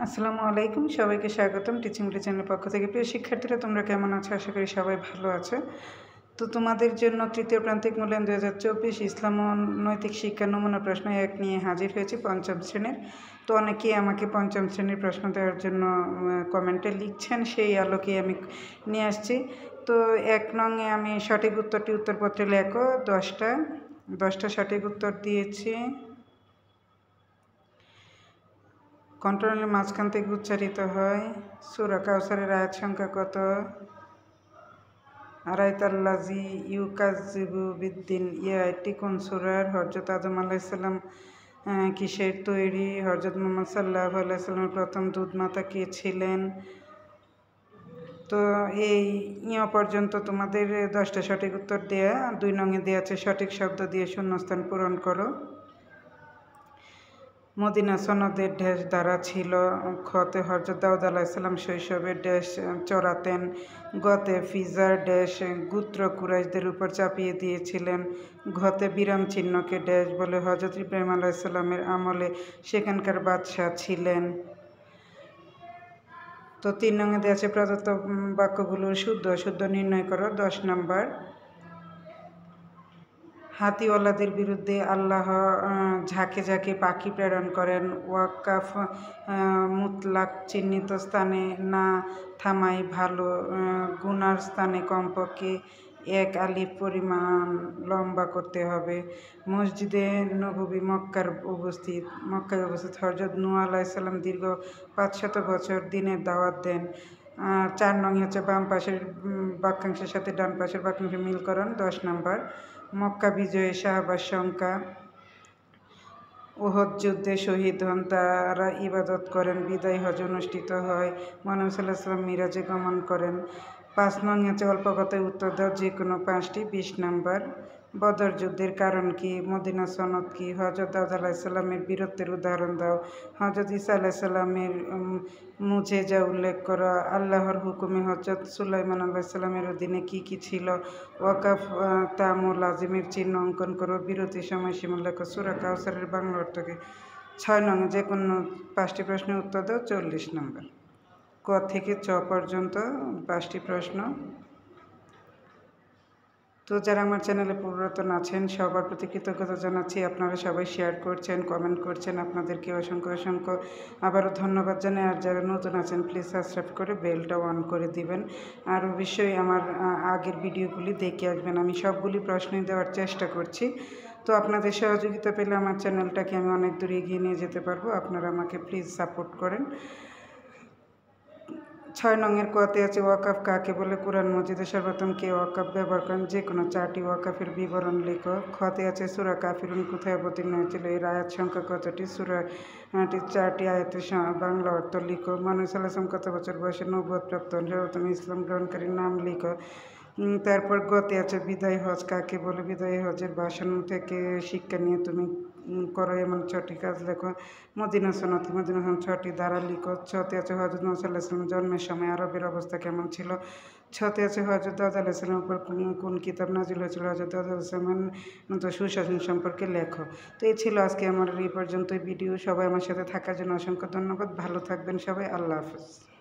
আসসালামু আলাইকুম, সবাইকে স্বাগতম টিচিং বিডি চ্যানেলের পক্ষ থেকে। প্রিয় শিক্ষার্থীরা, তোমরা কেমন আছো? আশা করি সবাই ভালো আছে। তো তোমাদের জন্য তৃতীয় প্রান্তিক মূল্যায়ন 2024 ইসলাম ও নৈতিক শিক্ষা নমুনা প্রশ্ন 1 নিয়ে হাজির হয়েছি, পঞ্চম শ্রেণীর। তো অনেকেই আমাকে পঞ্চম শ্রেণীর প্রশ্ন দেওয়ার জন্য কমেন্টে লিখছেন, সেই আলোকেই আমি নিয়ে আসছি। তো 1 নংয়ে আমি সঠিক উত্তরটি উত্তরপত্রে লেখো। 10টা সঠিক উত্তর দিয়েছি। কন্ট্রোলের মাঝখান থেকে উচ্চারিত হয়। সূরা কাউসারের আয়াত সংখ্যা কত? আরাইতাল্লাযী ইউকাযযিবু বিদ্দিন। এই আয়াতটি কোন সূরার? হযরত আদম আলাইহিস সালাম কিসের তৈরি? হযরত মুহাম্মদ সাল্লাল্লাহু আলাইহি ওয়াসাল্লামের প্রথম দুধ মাতা কে ছিলেন? তো এই পর্যন্ত তোমাদের 10টা সঠিক উত্তর দেয়া। 2 নংয়ে দেওয়া আছে সঠিক শব্দ দিয়ে শূন্যস্থান পূরণ করো। মদিনা সনদের ড্যাশ দ্বারা ছিল। খতে হযরত দাউদ আলাইহিস সালাম শৈশবে ড্যাশ চড়াতেন। গতে ফিজার ড্যাশ গোত্র কুরাইশদের উপর চাপিয়ে দিয়েছিলেন। ঘতে বিরাম চিহ্নকে ড্যাশ বলে? হযরত ইব্রাহিম আলাইহিস সালামের আমলে সেখানকার বাদশাহ ছিলেন। তো 3 নংয়ে দেওয়া আছে প্রদত্ত বাক্যগুলোর শুদ্ধ অশুদ্ধ নির্ণয় করো। 10 নম্বর, হাতিওয়ালাদের বিরুদ্ধে আল্লাহ ঝাঁকে ঝাঁকে পাখি প্রেরণ করেন। ওয়াক্কাফ মুতলাক চিহ্নিত স্থানে না থামাই ভালো। গুনার স্থানে কমপক্ষে 1 আলিফ পরিমাণ লম্বা করতে হবে। মসজিদে নববী মক্কায় উপস্থিত। হযরত নূহ আলাইহিস সালাম দীর্ঘ 500 বছর দিনের দাওয়াত দেন। 4 নং হচ্ছে বাম পাশের বাক্যাংশের সাথে ডান পাশের বাক্যাংশ মিলকরণ। 10 নম্বর, মক্কা বিজয়ে সাহাবার সংখ্যা। উহুদ যুদ্ধে শহীদ হন, তারা ইবাদত করেন। বিদায় হজ অনুষ্ঠিত হয়। মুহাম্মদ সাল্লাল্লাহু আলাইহি ওয়াসাল্লাম মিরাজে গমন করেন। 5 নং হচ্ছে অল্প কথায় উত্তর দাও যে কোনো 5টি। 20 নম্বর, বদর যুদ্ধের কারণ কি? মদিনা সনদ কি? হযরত দাউদ আলাইহিস সালামের বীরত্বের উদাহরণ দাও। হযরত ঈসা আলাইহিস সালামের মুজেজা উল্লেখ করো। আল্লাহর হুকুমে হযরত সুলাইমান আলাইহিস সালামের অধীনে কি কি ছিল? ওয়াকাফ তাম ও লাজিমের চিহ্ন অঙ্কন করো। বিরতির সময়সীমা লেখো। সূরা কাউসারের বাংলা অর্থ কি? 6 নং, যে কোনো 5টি প্রশ্নের উত্তর দাও। 40 নম্বর, ক থেকে চ পর্যন্ত 5টি প্রশ্ন। তো যারা আমার চ্যানেলে পুরাতন আছেন সবার প্রতি কৃতজ্ঞতা জানাচ্ছি। আপনারা সবাই শেয়ার করছেন, কমেন্ট করছেন, আপনাদেরকে অসংখ্য আবারও ধন্যবাদ জানাই। আর যারা নতুন আছেন প্লিজ সাবস্ক্রাইব করে বেলটা অন করে দিবেন। আর অবশ্যই আমার আগের ভিডিওগুলি দেখে আসবেন। আমি সবগুলি প্রশ্নই দেওয়ার চেষ্টা করছি। তো আপনাদের সহযোগিতা পেলে আমার চ্যানেলটাকে আমি অনেক দূর এগিয়ে নিয়ে যেতে পারবো। আপনারা আমাকে প্লিজ সাপোর্ট করেন। 6 নংয়ের কতে আছে ওয়াকাফ কাকে বলে? কোরআন মজিদে সর্বপ্রথম কে ওয়াকাফ ব্যবহার করেন? যে কোনো 4টি ওয়াকাফের বিবরণ লেখো। খতে আছে সূরা কাফিরুন কোথায় অবতীর্ণ হয়েছিল? এর আয়াত সংখ্যা কতটি? সূরাটি 4টি আয়াতের বাংলা অর্থ লিখো। মুহাম্মদ সাল্লাল্লাহু আলাইহি ওয়াসাল্লাম কত বছর বয়সে নবুয়ত প্রাপ্ত হন? সর্বপ্রথম ইসলাম গ্রহণকারীর নাম লিখো। তারপর গতে আছে বিদায় হজ কাকে বলে? বিদায় হজের ভাষণ থেকে শিক্ষা নিয়ে তুমি করো এমন 6টি কাজ লেখো। মদিনা সনদ 6টি ধারা লিখো। ছতে আছে হযরত মুহাম্মদ সাল্লাল্লাহু আলাইহি ওয়াসাল্লাম জন্মের সময় আরবের অবস্থা কেমন ছিল? ছতে আছে হযরত দাউদ আলাইহিস সালামের উপর কোন কিতাব নাজিল হয়েছিল? হযরত দাউদ আলাইহিস সালামের সুশাসন সম্পর্কে লেখো। তো এই ছিল আজকে আমার এই পর্যন্ত ভিডিও। সবাই আমার সাথে থাকার জন্য অসংখ্য ধন্যবাদ। ভালো থাকবেন সবাই। আল্লাহ হাফেজ।